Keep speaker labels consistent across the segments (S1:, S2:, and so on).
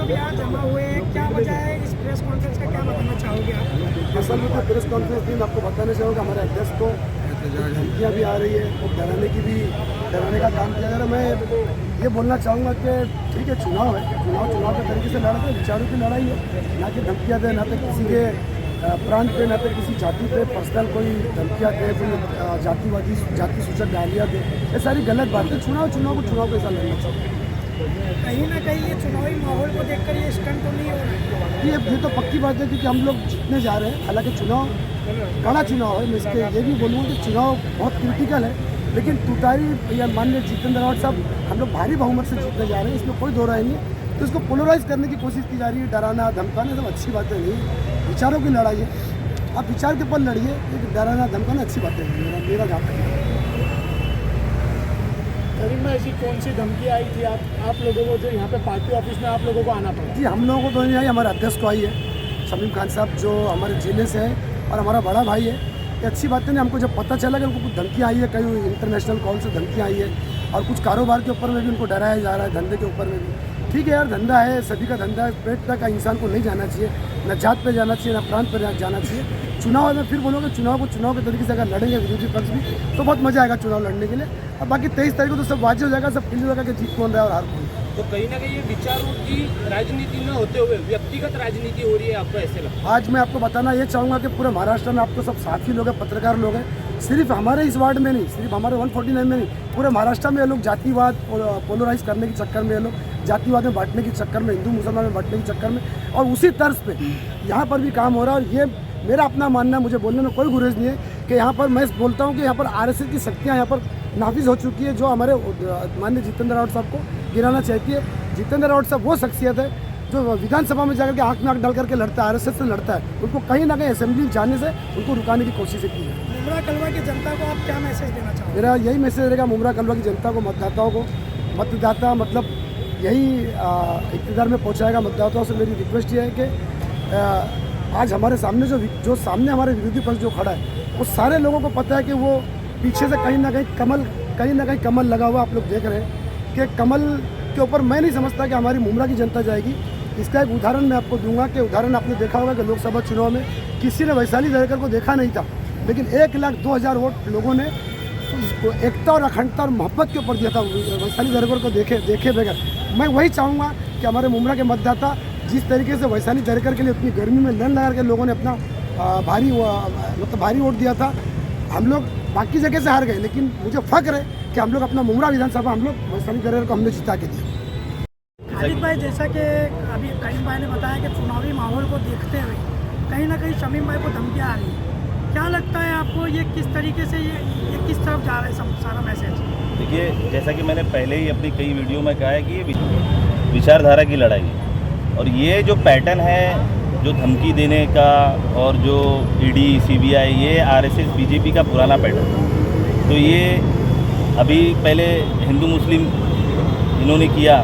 S1: अब यहाँ जमा हुए क्या वजह है इस प्रेस कॉन्फ्रेंस का, क्या बताना चाहोगे आप?
S2: असल में तो प्रेस कॉन्फ्रेंस दिन आपको बताना चाहूँगा हमारे अध्यक्ष को धमकियाँ भी आ रही है और डराने का काम किया जा रहा है। मैं ये बोलना चाहूँगा कि ठीक है, चुनाव है, चुनाव के तरीके से लड़ते हैं, विचारों की लड़ाई है, ना कि धमकियाँ दे, ना तो किसी के प्रांत पे, ना तो किसी जाति पे पर्सनल कोई धमकियाँ दे, कोई जाति सूचक गालियाँ दे, ये सारी गलत बात है। चुनाव को चुनाव के साथ लड़ना चाहिए।
S1: कहीं ना कहीं ये चुनावी माहौल को देखकर ये स्टंट तो नहीं हो रहा है?
S2: ये तो पक्की बात है क्योंकि हम लोग जीतने जा रहे हैं। हालांकि चुनाव कड़ा चुनाव है, मैं इसके ये भी बोलूँगा कि चुनाव बहुत क्रिटिकल है, लेकिन तुतारी या माननीय जितेंद्र रावत साहब हम लोग भारी बहुमत से जीतने जा रहे हैं, इसमें कोई दो राय नहीं है। तो इसको पोलराइज करने की कोशिश की जा रही है, डराना धमकाना सब अच्छी बातें नहीं है, विचारों की लड़ाई है। आप विचार के ऊपर लड़िए, डराना धमकाना अच्छी बातें नहीं। मेरा जहाँ तक
S1: करीब में ऐसी कौन सी धमकी आई थी आप लोगों को जो यहाँ पे पार्टी ऑफिस में आप लोगों को आना पड़ा?
S2: जी, हम लोगों को तो नहीं आई, हमारे अध्यक्ष को आई है, शमीम खान साहब जो हमारे जिले से है और हमारा बड़ा भाई है। ये अच्छी बात नहीं, हमको जब पता चला कि उनको कुछ धमकी आई है, कहीं इंटरनेशनल कॉल से धमकी आई है और कुछ कारोबार के ऊपर में भी उनको डराया जा रहा है, धंधे के ऊपर में भी। ठीक है यार, धंधा है, सभी का धंधा है, पेट तक का इंसान को नहीं जाना चाहिए, न जात पे जाना चाहिए, न प्रांत पर जाना चाहिए। चुनाव में फिर बोलोगे चुनाव के तरीके से अगर लड़ेंगे विरोधी पक्ष भी तो बहुत मजा आएगा चुनाव लड़ने के लिए। अब बाकी 23 तारीख को तो सब वाजे हो जाएगा, सब क्लियर हो जाएगा कि जीत कौन रहा है और हार कौन।
S3: तो कहीं ना कहीं ये विचारों की राजनीति न होते हुए व्यक्तिगत राजनीति हो रही है, आपको ऐसे लगता है?
S2: आज मैं आपको बताना ये चाहूँगा कि पूरे महाराष्ट्र में आपको सब साथी लोग हैं, पत्रकार लोग हैं, सिर्फ हमारे इस वार्ड में नहीं, सिर्फ हमारे 149 में नहीं, पूरे महाराष्ट्र में ये लोग जातिवाद पोलराइज करने के चक्कर में, ये लोग जातिवाद में बांटने के चक्कर में, हिंदू मुसलमान में बांटने के चक्कर में, और उसी तर्ज पे यहाँ पर भी काम हो रहा है। और ये मेरा अपना मानना है, मुझे बोलने में कोई गुरेज नहीं है कि यहाँ पर मैं बोलता हूँ कि यहाँ पर आरएसएस की शक्तियाँ यहाँ पर नाफिज हो चुकी है, जो हमारे माननीय जितेंद्र रावत साहब को गिराना चाहती है। जितेंद्र रावत साहब वो शख्सियत है जो विधानसभा में जाकर के आँख में आँख डाल करके लड़ता है, आरएसएस से लड़ता है, उनको कहीं ना कहीं असेंबली जाने से उनको रुकाने की कोशिश की है।
S1: मुमरा कलवा की जनता को आप क्या मैसेज देना चाहोगे?
S2: मेरा यही मैसेज रहेगा मुमरा कलवा की जनता को, मतदाताओं को, मतदाता मतलब यही इक़्तिदार में पहुँचाएगा। मतदाताओं से मेरी रिक्वेस्ट ये है कि आज हमारे सामने जो सामने हमारे विरोधी पक्ष जो खड़ा है, वो सारे लोगों को पता है कि वो पीछे से कहीं ना कहीं कमल लगा हुआ आप लोग देख रहे हैं कि कमल के ऊपर मैं नहीं समझता कि हमारी मुमरा की जनता जाएगी। इसका एक उदाहरण मैं आपको दूंगा कि उदाहरण आपने देखा होगा कि लोकसभा चुनाव में किसी ने वैशाली दरेकर को देखा नहीं था, लेकिन 1,02,000 वोट लोगों ने एकता और अखंडता और मोहब्बत के ऊपर दिया था वैशाली दरेकर को देखे बगैर। मैं वही चाहूँगा कि हमारे मुमरा के मतदाता जिस तरीके से वैशाली दरेकर के लिए इतनी गर्मी में लाइन लगा के लोगों ने अपना भारी वोट दिया था, हम लोग बाकी जगह से हार गए, लेकिन मुझे फख्र है कि हम लोग अपना मुमरा विधानसभा हम लोग वैशाली दरेकर को हमने जिता के दिया।
S1: खालिद भाई, जैसा कि अभी करीम भाई ने बताया कि चुनावी माहौल को देखते हुए कहीं ना कहीं शमीम भाई को धमकियाँ आ रही है, क्या लगता है आपको ये किस तरीके से ये किस तरफ जा रहा है सब सारा मैसेज?
S4: देखिए, जैसा कि मैंने पहले ही अपनी कई वीडियो में कहा है कि ये विचारधारा की लड़ाई है, और ये जो पैटर्न है जो धमकी देने का और जो ईडी सीबीआई, ये आरएसएस बीजेपी का पुराना पैटर्न है। तो ये अभी पहले हिंदू मुस्लिम इन्होंने किया,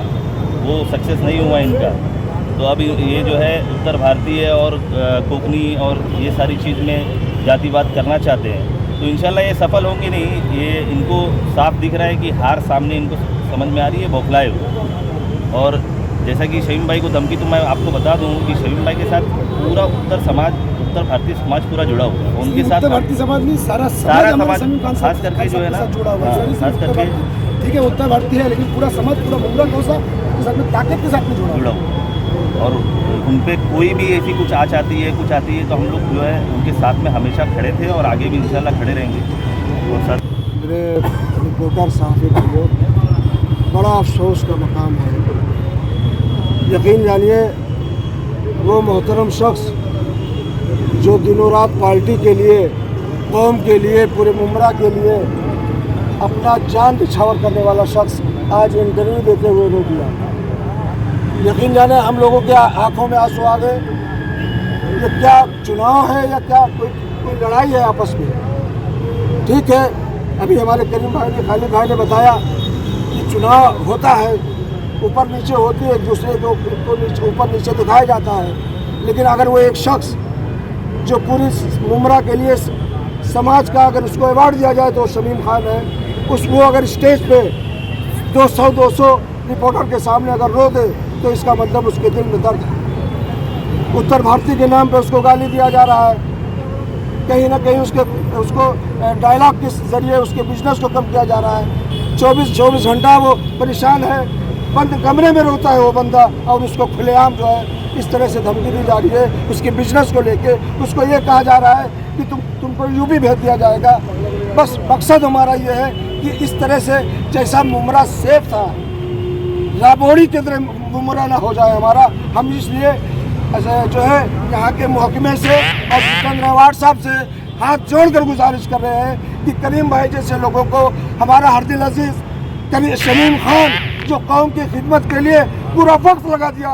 S4: वो सक्सेस नहीं हुआ इनका, तो अब ये जो है उत्तर भारतीय और कोंकणी और ये सारी चीज़ में जातिवाद करना चाहते हैं। तो इंशाल्लाह ये सफल होंगे नहीं। ये इनको साफ दिख रहा है कि हार सामने इनको समझ में आ रही है, बौखलाए हुए। और जैसा कि शमीम भाई को धमकी, तो मैं आपको बता दूं कि शमीम भाई के साथ पूरा उत्तर भारतीय समाज पूरा जुड़ा हुआ है। उनके साथ
S2: भारतीय समाज नहीं, सारा
S4: समाज, खास करके जो है ना, खास करके
S2: ठीक है उत्तर भारतीय है, लेकिन पूरा समाज, पूरा मुमरा कौसा के साथ में ताकत के साथ में जुड़ा
S4: हुआ है। और उन पर कोई भी ऐसी कुछ आती है तो हम लोग जो है उनके साथ में हमेशा खड़े थे और आगे भी इंशाल्लाह खड़े रहेंगे। और साथ
S2: मेरे रिपोर्टर साहब को बड़ा अफसोस का मकाम है। यकीन जानिए, वो मोहतरम शख्स जो दिनों रात पार्टी के लिए, कौम के लिए, पूरे मुमरा के लिए अपना जान निछावर करने वाला शख्स आज इंटरव्यू देते हुए रो दिया। यकीन जाने हम लोगों के आंखों में आंसू आ गए। ये क्या चुनाव है या क्या कोई लड़ाई है आपस में? ठीक है, अभी हमारे करीम भाई ने, खालिद भाई ने बताया कि चुनाव होता है, ऊपर नीचे होती है, एक दूसरे को ऊपर नीचे दिखाया जाता है, लेकिन अगर वो एक शख्स जो पूरी मुमरा के लिए समाज का अगर उसको अवार्ड दिया जाए तो शमीम खान है, वो अगर स्टेज पे 200 रिपोर्टर के सामने अगर रो दे तो इसका मतलब उसके दिल में दर्द है। उत्तर भारतीय के नाम पे उसको गाली दिया जा रहा है, कहीं ना कहीं उसको डायलॉग के जरिए उसके बिजनेस को कम किया जा रहा है। 24 घंटा वो परेशान है, बंद कमरे में रोता है वो बंदा, और उसको खुलेआम जो है इस तरह से धमकी दी जा रही है उसके बिजनेस को लेके। उसको ये कहा जा रहा है कि तुमको यूपी भेज दिया जाएगा। बस मकसद हमारा ये है कि इस तरह से जैसा मुमरा सेफ था, राबौड़ी की तरह मुमरा ना हो जाए हमारा। हम इसलिए जो है यहाँ के महकमे से और जितेंद्र अवार्ड साहब से हाथ जोड़कर गुजारिश कर रहे हैं कि करीम भाई जैसे लोगों को, हमारा हरदिल अजीज शमीम खान जो कौम की खिदमत के लिए पूरा वक्त लगा दिया,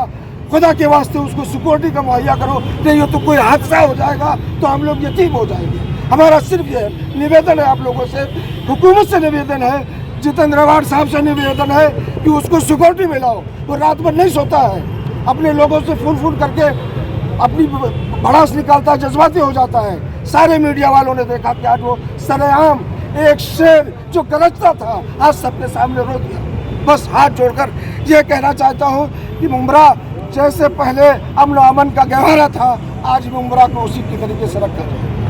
S2: खुदा के वास्ते उसको सिक्योरिटी का मुहैया करो, नहीं तो कोई हादसा हो जाएगा तो हम लोग यतीम हो जाएंगे। हमारा सिर्फ ये निवेदन है आप लोगों से, हुकूमत से निवेदन है, जितेंद्र अवार्ड साहब से निवेदन है कि उसको सिक्योरिटी मिलाओ। वो रात भर नहीं सोता है, अपने लोगों से फोन करके अपनी भड़ास निकालता है, जज्बाती हो जाता है। सारे मीडिया वालों ने देखा कि आज वो सरेआम एक शेर जो गरजता था आज सबके सामने रो दिया। बस हाथ जोड़कर ये कहना चाहता हूँ कि मुमरा जैसे पहले अमन का गहवारा था, आज मुमरा को उसी की तरीके से रखा जाए।